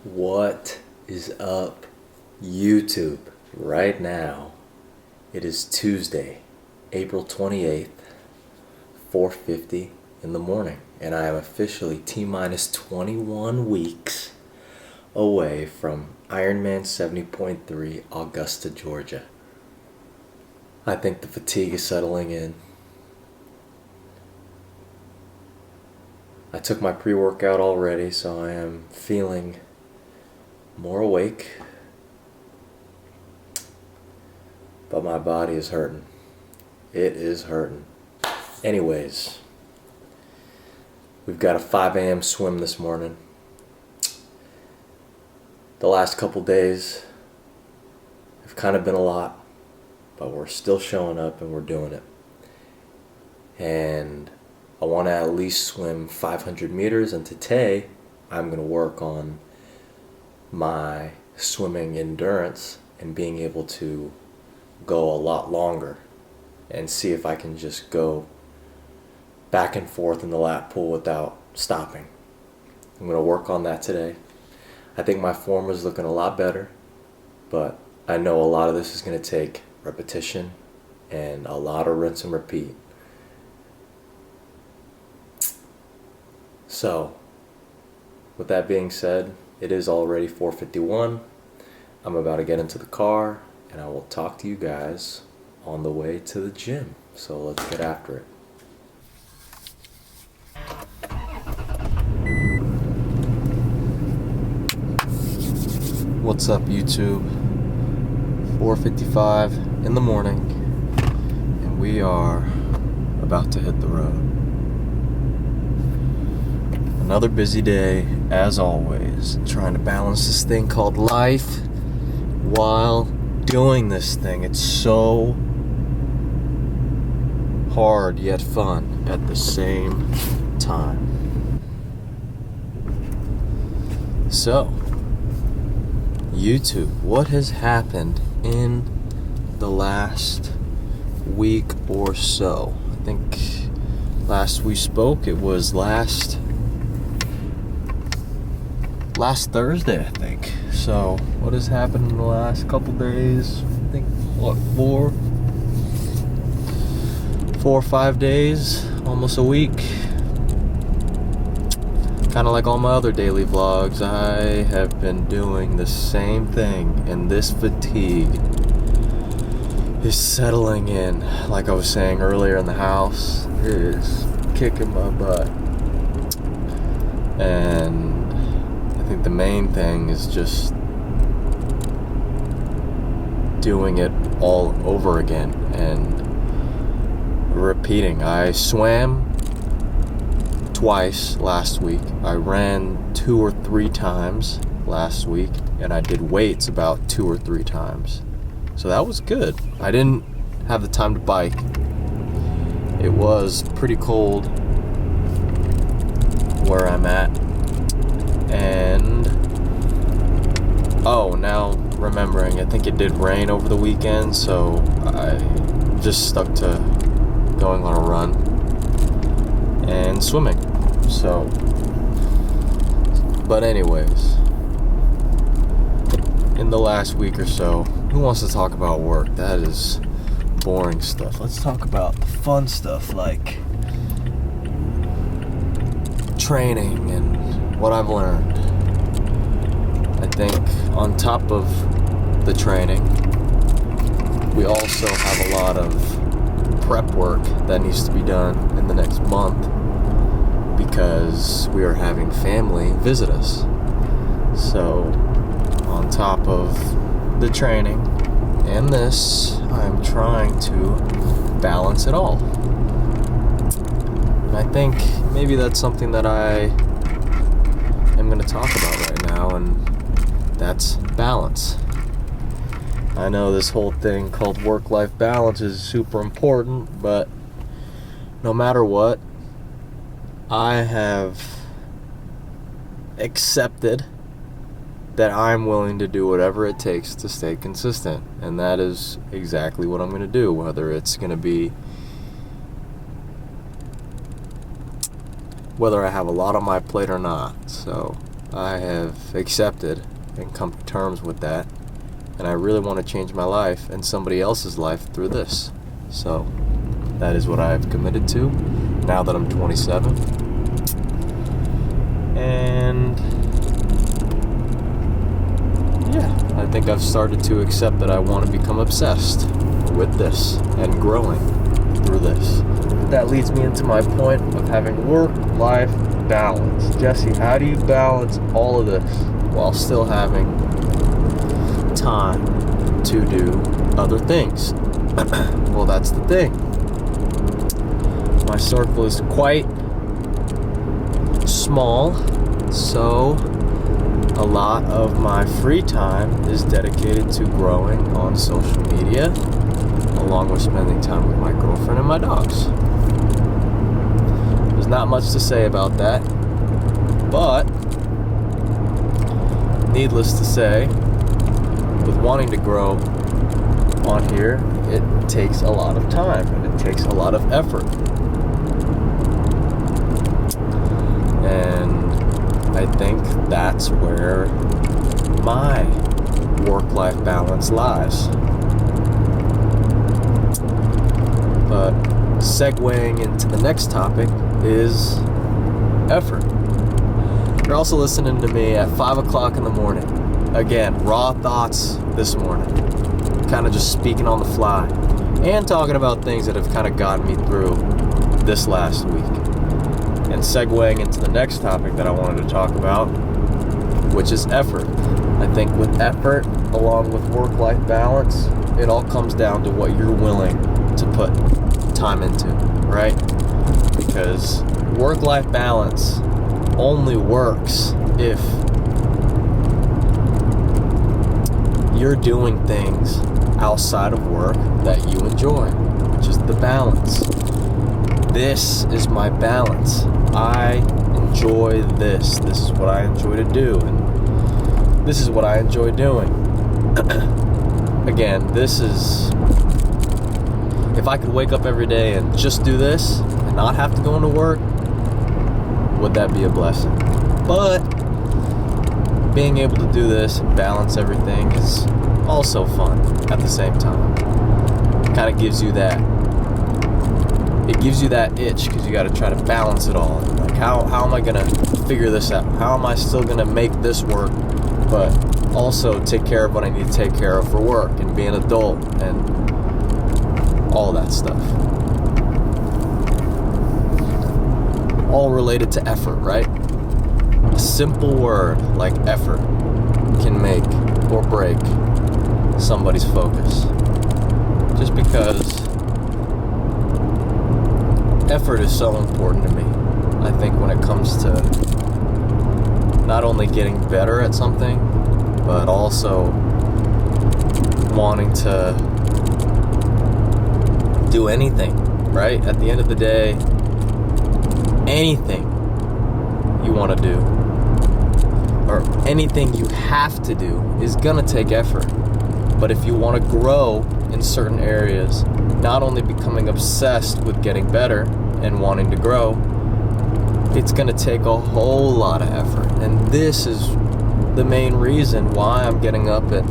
What is up, YouTube? Right now, it is Tuesday, April 28th, 4:50 in the morning, and I am officially T-minus 21 weeks away from Ironman 70.3, Augusta, Georgia. I think the fatigue is settling in. I took my pre-workout already, so I am feeling more awake, but my body is hurting. It is hurting. Anyways, we've got a 5 a.m. swim this morning. The last couple days have kind of been a lot, but we're still showing up and we're doing it. And I want to at least swim 500 meters, and today I'm going to work on my swimming endurance and being able to go a lot longer and see if I can just go back and forth in the lap pool without stopping. I'm going to work on that today. I think my form is looking a lot better, but I know a lot of this is going to take repetition and a lot of rinse and repeat. So, with that being said, it is already 4:51. I'm about to get into the car, and I will talk to you guys on the way to the gym. So let's get after it. What's up, YouTube? 4:55 in the morning, and we are about to hit the road. Another busy day, as always, trying to balance this thing called life while doing this thing. It's so hard yet fun at the same time. So, YouTube, what has happened in the last week or so? I think last we spoke, it was last Thursday, I think. So, what has happened in the last couple days? I think, four or 5 days, almost a week. Kind of like all my other daily vlogs, I have been doing the same thing, and this fatigue is settling in. Like I was saying earlier in the house, it is kicking my butt. And I think the main thing is just doing it all over again and repeating. I swam twice last week. I ran 2 or 3 times last week, and I did weights about 2 or 3 times. So that was good. I didn't have the time to bike. It was pretty cold where I'm at. And now remembering, I think it did rain over the weekend, so I just stuck to going on a run and swimming. So, but anyways, in the last week or so, who wants to talk about work? That is boring stuff. Let's talk about fun stuff like training and what I've learned. I think on top of the training, we also have a lot of prep work that needs to be done in the next month because we are having family visit us. So, on top of the training and this, I'm trying to balance it all. And I think maybe that's something that I am going to talk about right now, and that's balance. I know this whole thing called work-life balance is super important, but no matter what, I have accepted that I'm willing to do whatever it takes to stay consistent, and that is exactly what I'm going to do, whether it's going to be whether I have a lot on my plate or not. So I have accepted and come to terms with that, and I really want to change my life and somebody else's life through this. So that is what I have committed to now that I'm 27. And yeah, I think I've started to accept that I want to become obsessed with this and growing through this. That leads me into my point of having work-life balance. Jesse, how do you balance all of this while still having time to do other things? Well, that's the thing. My circle is quite small, so a lot of my free time is dedicated to growing on social media, along with spending time with my girlfriend and my dogs. There's not much to say about that, but needless to say, with wanting to grow on here, it takes a lot of time and it takes a lot of effort. And I think that's where my work-life balance lies. But segueing into the next topic is effort. You're also listening to me at 5 o'clock in the morning. Again, raw thoughts this morning. Kind of just speaking on the fly. And talking about things that have kind of gotten me through this last week. And segueing into the next topic that I wanted to talk about, which is effort. I think with effort, along with work-life balance, it all comes down to what you're willing to put time into, right? Because work-life balance only works if you're doing things outside of work that you enjoy, which is the balance. This is my balance. I enjoy this. This is what I enjoy to do, and this is what I enjoy doing. Again, this is, if I could wake up every day and just do this and not have to go into work, would that be a blessing? But being able to do this and balance everything is also fun at the same time. It kind of gives you that, it gives you that itch, because you got to try to balance it all. Like, how am I going to figure this out? How am I still going to make this work, but also take care of what I need to take care of for work and be an adult and all that stuff? All related to effort, right? A simple word like effort can make or break somebody's focus. Just because effort is so important to me. I think when it comes to not only getting better at something, but also wanting to do anything, right? At the end of the day, anything you want to do, or anything you have to do, is gonna take effort. But if you want to grow in certain areas, not only becoming obsessed with getting better and wanting to grow, it's going to take a whole lot of effort. And this is the main reason why I'm getting up at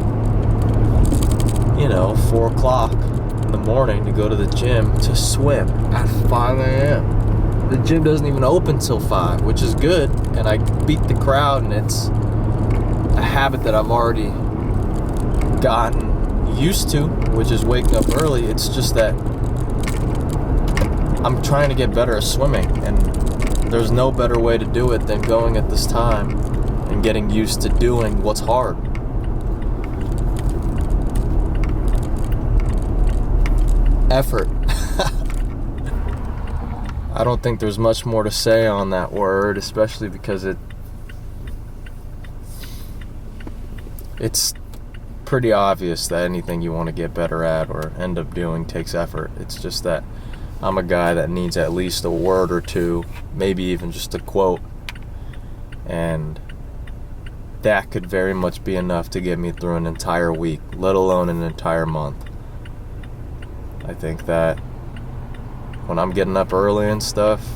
4 o'clock in the morning to go to the gym to swim at 5 a.m. The gym doesn't even open till 5, which is good, and I beat the crowd, and it's a habit that I've already gotten used to, which is waking up early. It's just that I'm trying to get better at swimming, and there's no better way to do it than going at this time and getting used to doing what's hard. Effort. I don't think there's much more to say on that word, especially because it's pretty obvious that anything you want to get better at or end up doing takes effort. It's just that I'm a guy that needs at least a word or two, maybe even just a quote, and that could very much be enough to get me through an entire week, let alone an entire month. I think that when I'm getting up early and stuff,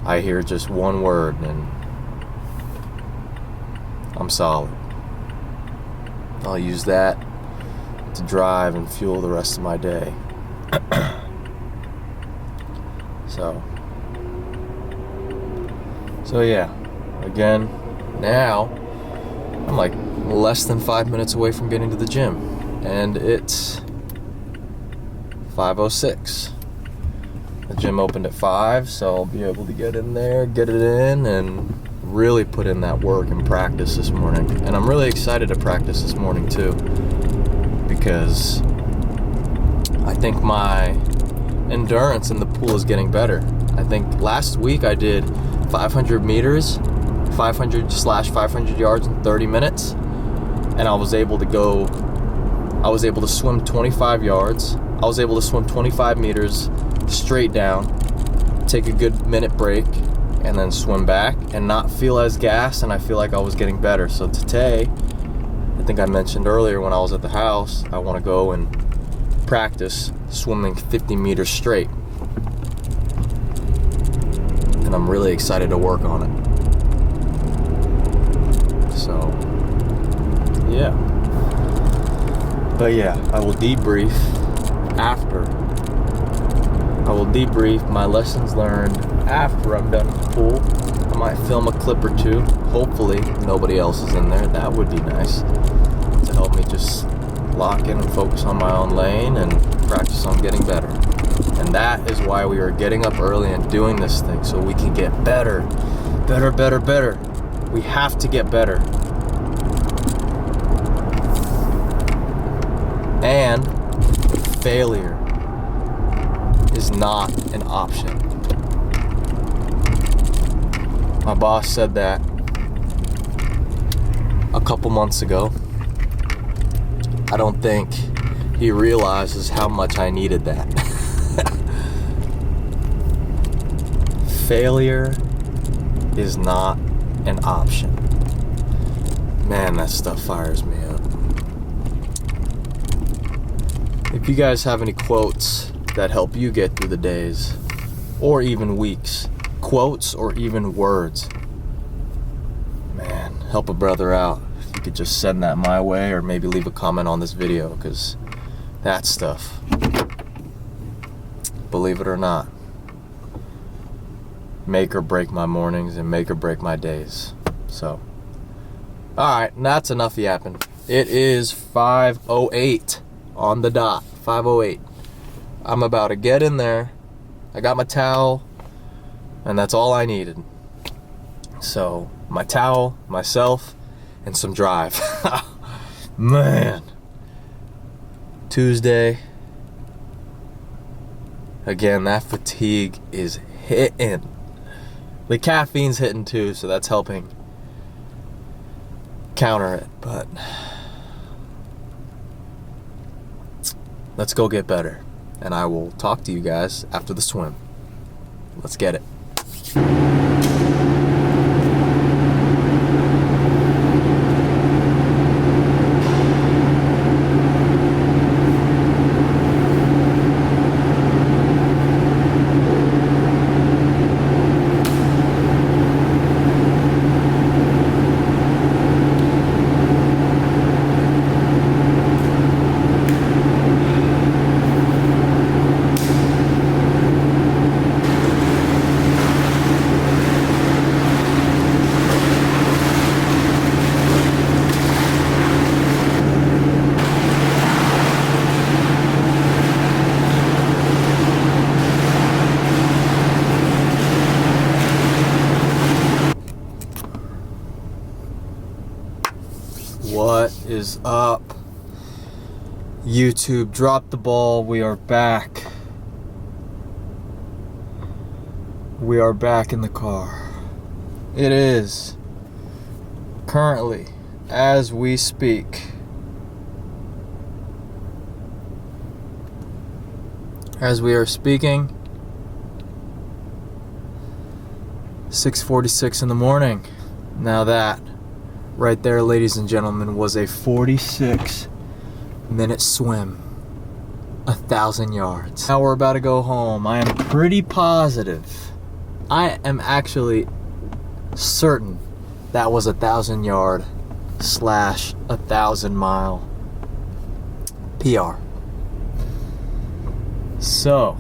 I hear just one word, and I'm solid. I'll use that to drive and fuel the rest of my day. So yeah, again, now I'm like less than 5 minutes away from getting to the gym, and it's 5:06. The gym opened at 5, so I'll be able to get in there, get it in, and really put in that work and practice this morning. And I'm really excited to practice this morning too, because I think my endurance in the pool is getting better. I think last week I did 500 meters, 500/500 yards in 30 minutes, and I was able to swim 25 yards. I was able to swim 25 meters straight down, take a good minute break, and then swim back and not feel as gassed, and I feel like I was getting better. So today, I think I mentioned earlier when I was at the house, I want to go and practice swimming 50 meters straight. And I'm really excited to work on it. So, yeah. But yeah, I will debrief after. I will debrief my lessons learned after I'm done with the pool. I might film a clip or two. Hopefully nobody else is in there. That would be nice to help me just lock in and focus on my own lane and practice on getting better. And that is why we are getting up early and doing this thing, so we can get better. Better. We have to get better. And failure is not an option. My boss said that a couple months ago. I don't think he realizes how much I needed that. Failure is not an option. Man, that stuff fires me up. If you guys have any quotes that help you get through the days, or even weeks, quotes or even words, man, help a brother out. If you could just send that my way, or maybe leave a comment on this video, because that stuff, believe it or not, make or break my mornings and make or break my days. So, alright, that's enough yapping. It is 5:08 on the dot. 5:08. I'm about to get in there. I got my towel, and that's all I needed. So, my towel, myself, and some drive. Man. Tuesday. Again, that fatigue is hitting. The caffeine's hitting too, so that's helping counter it. But let's go get better. And I will talk to you guys after the swim. Let's get it. What is up? YouTube dropped the ball. We are back. We are back in the car. It is currently, as we speak, as we are speaking, 6:46 in the morning. Now that right there, ladies and gentlemen, was a 46-minute swim, 1,000 yards. Now we're about to go home. I am pretty positive, I am actually certain that was a 1,000-yard /1,000-mile PR. So,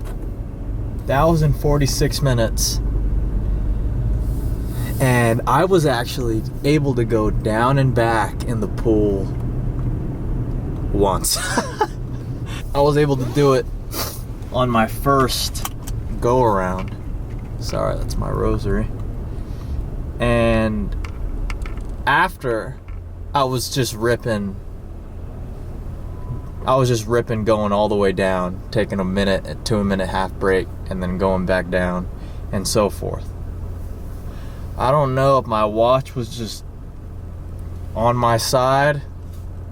1,046 minutes. And I was actually able to go down and back in the pool once. I was able to do it on my first go around. Sorry, that's my rosary. And after, I was just ripping going all the way down, taking a minute to a minute half break, and then going back down, and so forth. I don't know if my watch was just on my side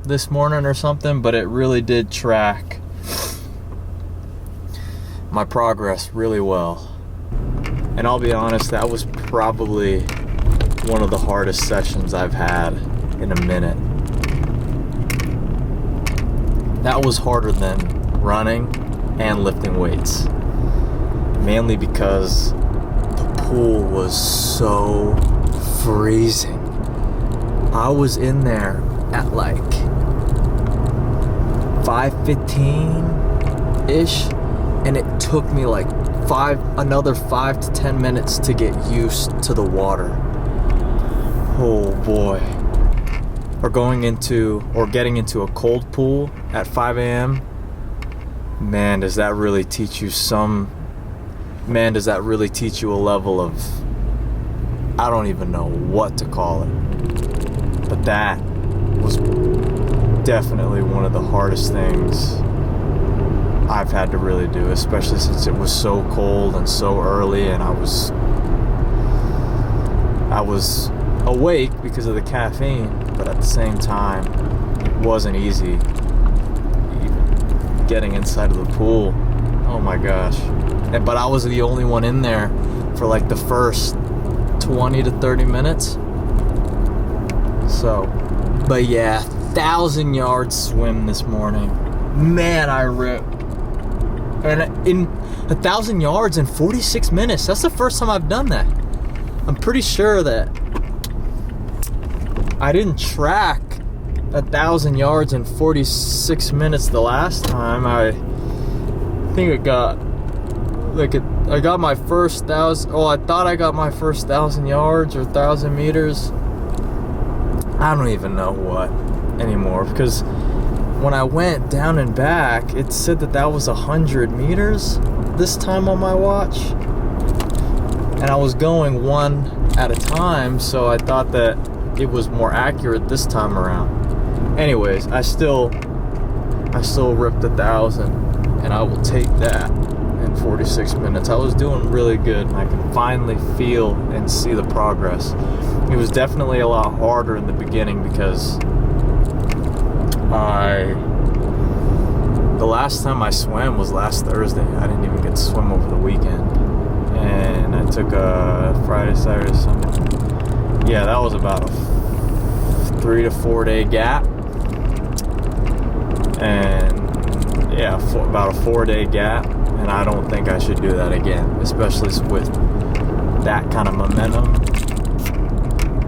this morning or something, but it really did track my progress really well. And I'll be honest, that was probably one of the hardest sessions I've had in a minute. That was harder than running and lifting weights, mainly because the pool was so freezing. I was in there at like 5:15-ish, and it took me like another 5 to 10 minutes to get used to the water. Oh boy. Or getting into a cold pool at 5 a.m. Man, does that really teach you a level of, I don't even know what to call it. But that was definitely one of the hardest things I've had to really do, especially since it was so cold and so early, and I was awake because of the caffeine, but at the same time, it wasn't easy even getting inside of the pool. Oh my gosh. But I was the only one in there for like the first 20 to 30 minutes. So, but yeah, 1,000-yard swim this morning. Man, I ripped. And in 1,000 yards in 46 minutes. That's the first time I've done that. I'm pretty sure that I didn't track 1,000 yards in 46 minutes the last time. I think I got my first 1,000. Oh, I thought I got my first 1,000 yards or 1,000 meters. I don't even know what anymore, because when I went down and back, it said that was 100 meters this time on my watch. And I was going one at a time, so I thought that it was more accurate this time around. Anyways, I still ripped 1,000, and I will take that in 46 minutes. I was doing really good, and I can finally feel and see the progress. It was definitely a lot harder in the beginning because the last time I swam was last Thursday. I didn't even get to swim over the weekend. And I took a Friday, Saturday, Sunday. Yeah, that was about a 3 to 4 day gap. And yeah, about a 4 day gap. And I don't think I should do that again, especially with that kind of momentum.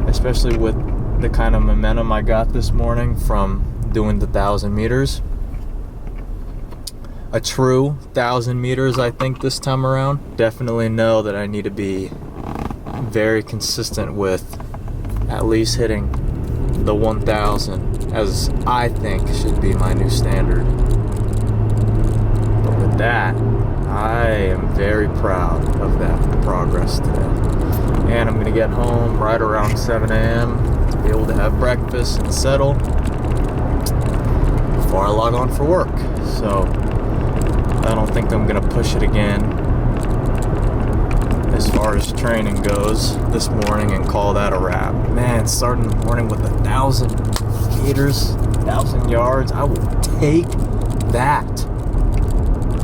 Especially with the kind of momentum I got this morning from doing the 1,000 meters. A true 1,000 meters, I think, this time around. Definitely know that I need to be very consistent with at least hitting the 1,000, as I think should be my new standard. But with that, I am very proud of that progress today. And I'm going to get home right around 7 a.m. to be able to have breakfast and settle before I log on for work. So I don't think I'm going to push it again as far as training goes this morning and call that a wrap. Man, starting the morning with 1,000 meters, 1,000 yards, I will take that.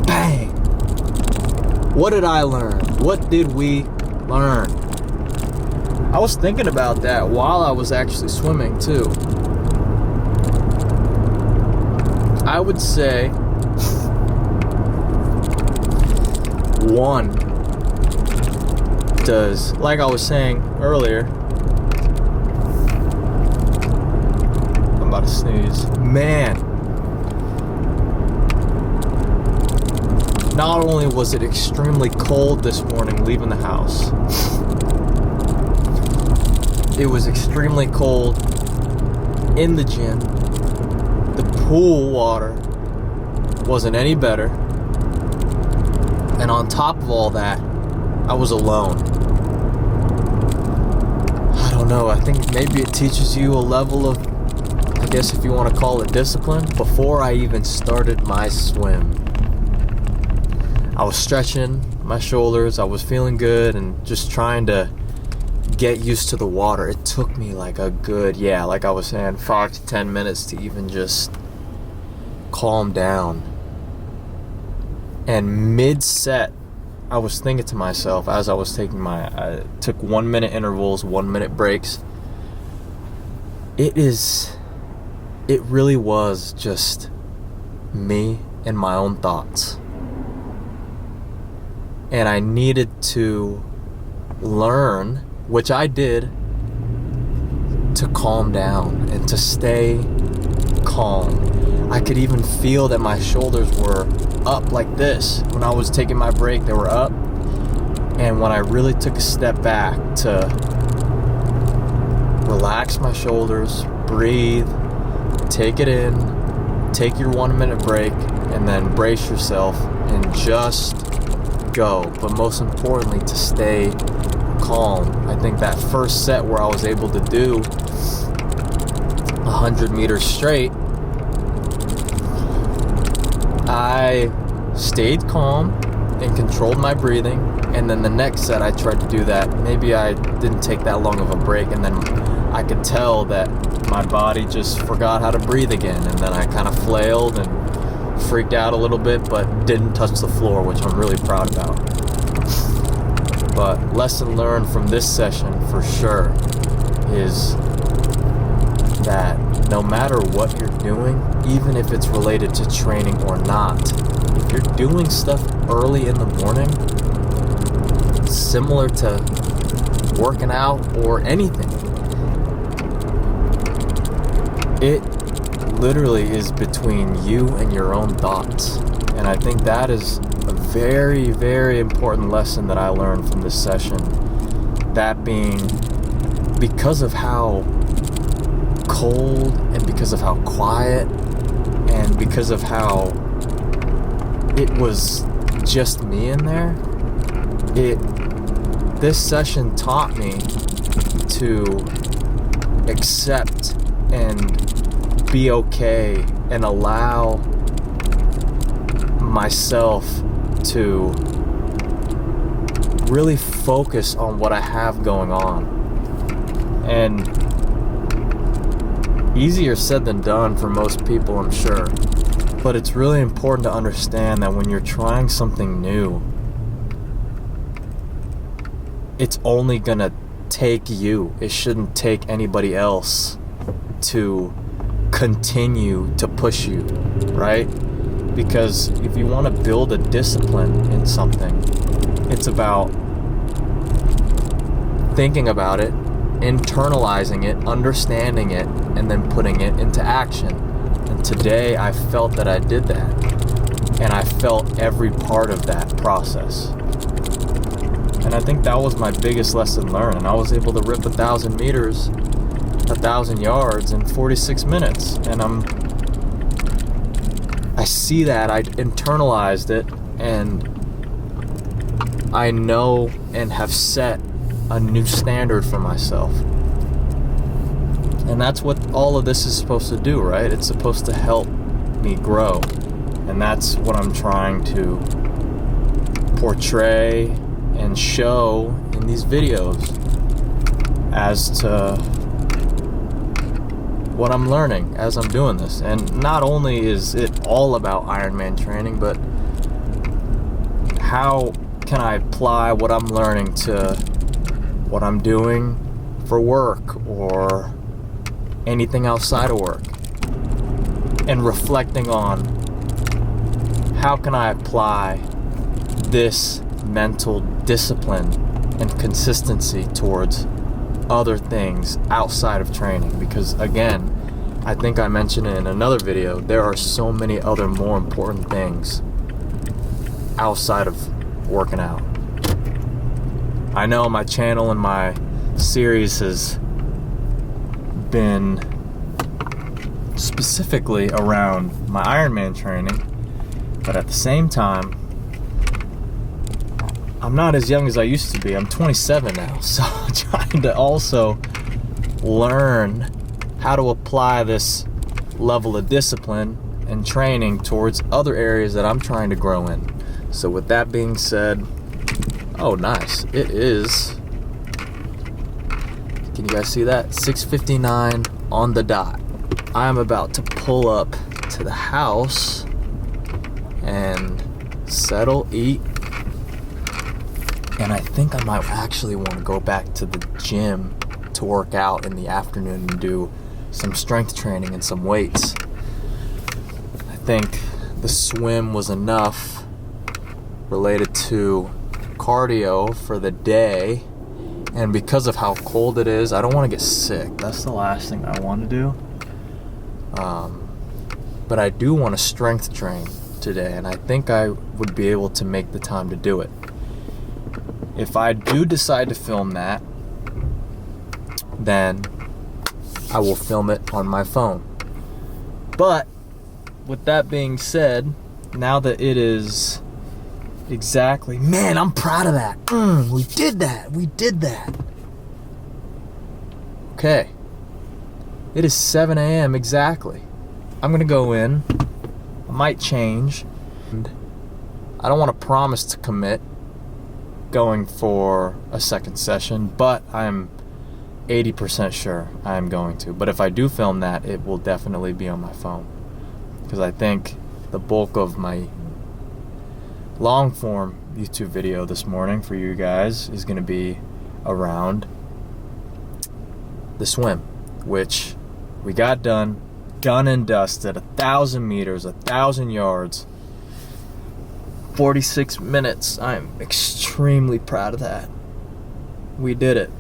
Bang! What did I learn? What did we learn? I was thinking about that while I was actually swimming too. I would say one does, like I was saying earlier, about to sneeze. Man. Not only was it extremely cold this morning leaving the house, it was extremely cold in the gym. The pool water wasn't any better. And on top of all that, I was alone. I don't know, I think maybe it teaches you a level of, I guess if you want to call it discipline. Before I even started my swim, I was stretching my shoulders, I was feeling good and just trying to get used to the water. It took me like a good, like I was saying, 5 to 10 minutes to even just calm down. And mid-set, I was thinking to myself as I was taking I took 1 minute intervals, 1 minute breaks. It really was just me and my own thoughts. And I needed to learn, which I did, to calm down and to stay calm. I could even feel that my shoulders were up like this. When I was taking my break, they were up. And when I really took a step back to relax my shoulders, breathe, take it in, take your 1 minute break, and then brace yourself and just go. But most importantly, to stay calm. I think that first set where I was able to do 100 meters straight, I stayed calm and controlled my breathing. And then the next set I tried to do that. Maybe I didn't take that long of a break, and then I could tell that my body just forgot how to breathe again. And then I kind of flailed and freaked out a little bit, but didn't touch the floor, which I'm really proud about. But lesson learned from this session for sure is that no matter what you're doing, even if it's related to training or not, if you're doing stuff early in the morning, similar to working out or anything, it literally is between you and your own thoughts. And I think that is a very, very important lesson that I learned from this session. That being, because of how cold and because of how quiet and because of how it was just me in there, this session taught me to accept and be okay and allow myself to really focus on what I have going on. And easier said than done for most people, I'm sure. But it's really important to understand that when you're trying something new, it's only gonna take you. It shouldn't take anybody else to continue to push you, right? Because if you want to build a discipline in something, it's about thinking about it, internalizing it, understanding it, and then putting it into action. And today I felt that I did that, and I felt every part of that process. And I think that was my biggest lesson learned. And I was able to rip 1,000 meters, 1,000 yards in 46 minutes. And I see that, I internalized it, and I know and have set a new standard for myself. And that's what all of this is supposed to do, right? It's supposed to help me grow. And that's what I'm trying to portray and show in these videos as to what I'm learning as I'm doing this. And not only is it all about Ironman training, but how can I apply what I'm learning to what I'm doing for work or anything outside of work, and reflecting on how can I apply this mental discipline and consistency towards other things outside of training. Because again, I think I mentioned it in another video, there are so many other more important things outside of working out. I know my channel and my series has been specifically around my Ironman training, but at the same time, I'm not as young as I used to be. I'm 27 now, so I'm trying to also learn how to apply this level of discipline and training towards other areas that I'm trying to grow in. So with that being said, oh nice, it is, can you guys see that? 6:59 on the dot. I'm about to pull up to the house and settle, eat, and I think I might actually want to go back to the gym to work out in the afternoon and do some strength training and some weights. I think the swim was enough related to cardio for the day, and because of how cold it is, I don't want to get sick. That's the last thing I want to do. But I do want to strength train today, and I think I would be able to make the time to do it. If I do decide to film that, then I will film it on my phone. But with that being said, now that it is exactly, man, I'm proud of that. We did that. Okay, it is 7 a.m. exactly. I'm gonna go in. I might change. I don't want to promise to commit going for a second session, but I'm 80% sure I'm going to. But if I do film that, it will definitely be on my phone, because I think the bulk of my long form YouTube video this morning for you guys is going to be around the swim, which we got done and dusted. 1,000 meters, 1,000 yards, 46 minutes. I'm extremely proud of that. We did it.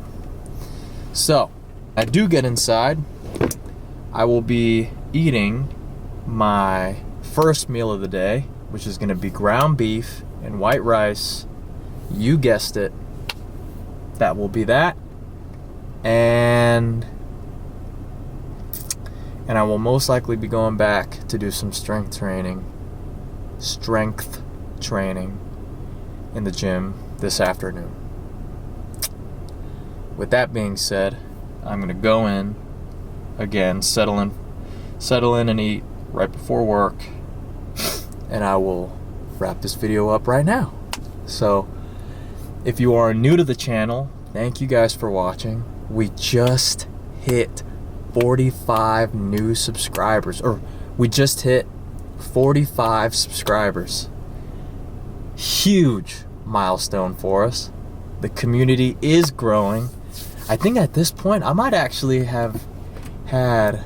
So, I do get inside. I will be eating my first meal of the day, which is going to be ground beef and white rice. You guessed it. That will be that. And I will most likely be going back to do some strength training in the gym this afternoon. With that being said, I'm going to go in again, settle in and eat right before work, and I will wrap this video up right now. So if you are new to the channel, thank you guys for watching. We just hit 45 new subscribers, or we just hit 45 subscribers. Huge milestone for us. The community is growing. I think at this point I might actually have had,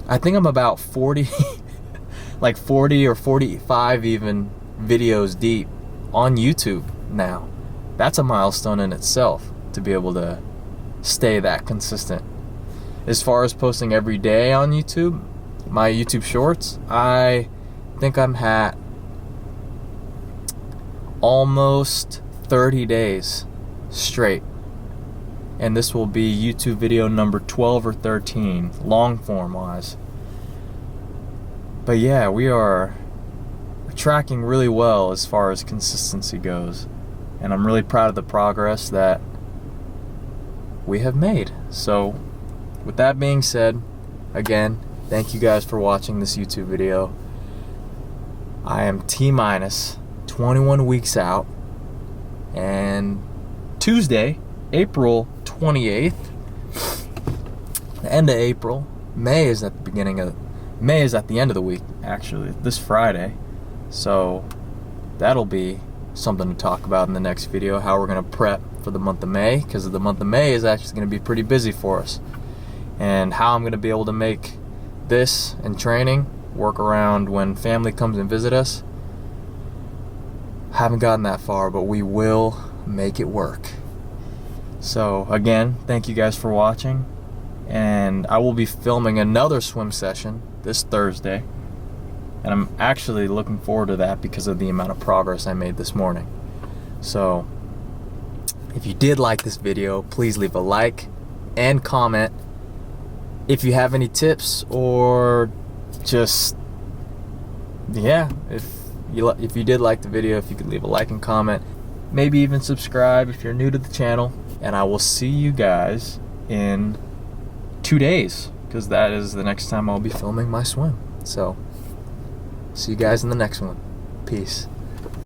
I think I'm about 40 like 40 or 45 even videos deep on YouTube now. That's a milestone in itself, to be able to stay that consistent. As far as posting every day on YouTube, my YouTube shorts, I think I'm at almost 30 days straight. And this will be YouTube video number 12 or 13, long form wise. But yeah, we're tracking really well as far as consistency goes. And I'm really proud of the progress that we have made. So with that being said, again, thank you guys for watching this YouTube video. I am T-minus 21 weeks out, and Tuesday, April 28th, the end of April, May is at the end of the week, actually, this Friday. So that'll be something to talk about in the next video, how we're going to prep for the month of May, because the month of May is actually going to be pretty busy for us, and how I'm going to be able to make this and training work around when family comes and visit us. Haven't gotten that far, but we will make it work. So again, thank you guys for watching. and I will be filming another swim session this Thursday, and I'm actually looking forward to that because of the amount of progress I made this morning. So if you did like this video, please leave a like and comment. If you have any tips, or just, yeah, if you did like the video, if you could leave a like and comment, maybe even subscribe if you're new to the channel. And I will see you guys in 2 days, because that is the next time I'll be filming my swim. So see you guys in the next one. Peace.